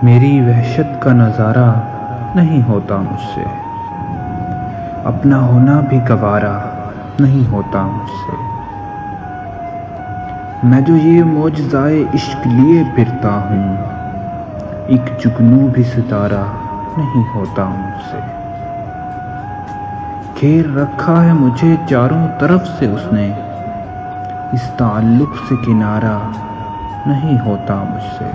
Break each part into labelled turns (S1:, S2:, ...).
S1: मेरी वहशत का नज़ारा नहीं होता मुझसे, अपना होना भी गवारा नहीं होता मुझसे। मैं जो ये मौजज़ाए इश्क लिए फिरता हूँ, एक जुगनू भी सितारा नहीं होता मुझसे। घेर रखा है मुझे चारों तरफ से उसने, इस ताल्लुक से किनारा नहीं होता मुझसे।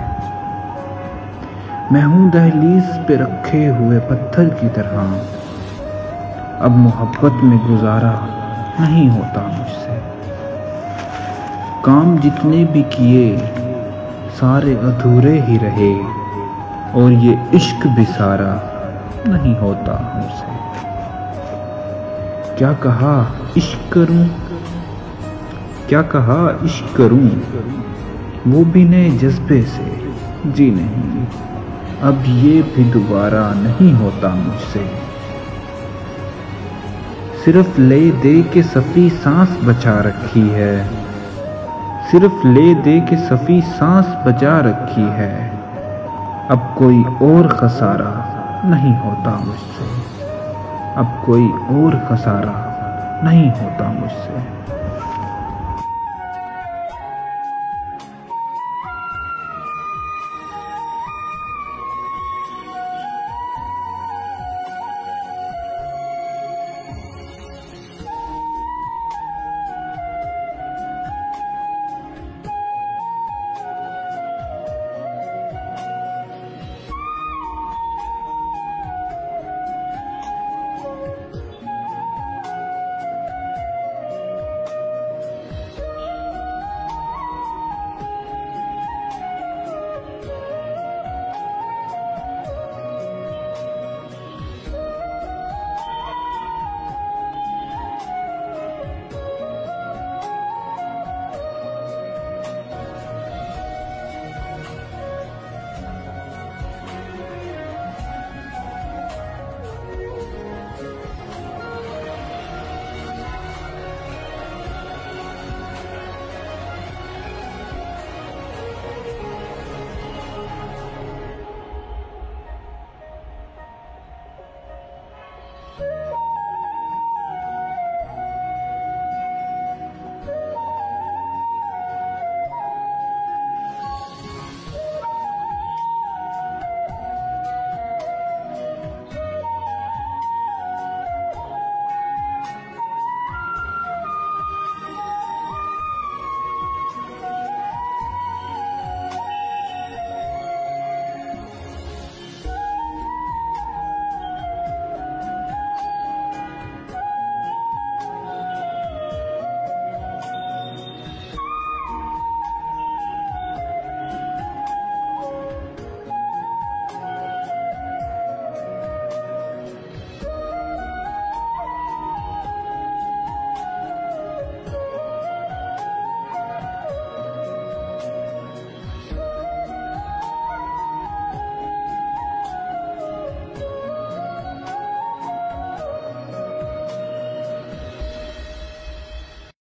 S1: मैं हूँ दहलीज पे रखे हुए पत्थर की तरह, अब मोहब्बत में गुजारा नहीं होता मुझसे। काम जितने भी किए सारे अधूरे ही रहे, और ये इश्क भी सारा नहीं होता मुझसे। क्या कहा इश्क करूं, क्या कहा इश्क करूं, वो भी नए जज्बे से जी नहीं, अब ये भी दोबारा नहीं होता मुझसे। सिर्फ ले दे के सफ़ी सांस बचा रखी है, सिर्फ ले दे के सफ़ी सांस बचा रखी है, अब कोई और खसारा नहीं होता मुझसे, अब कोई और खसारा नहीं होता मुझसे।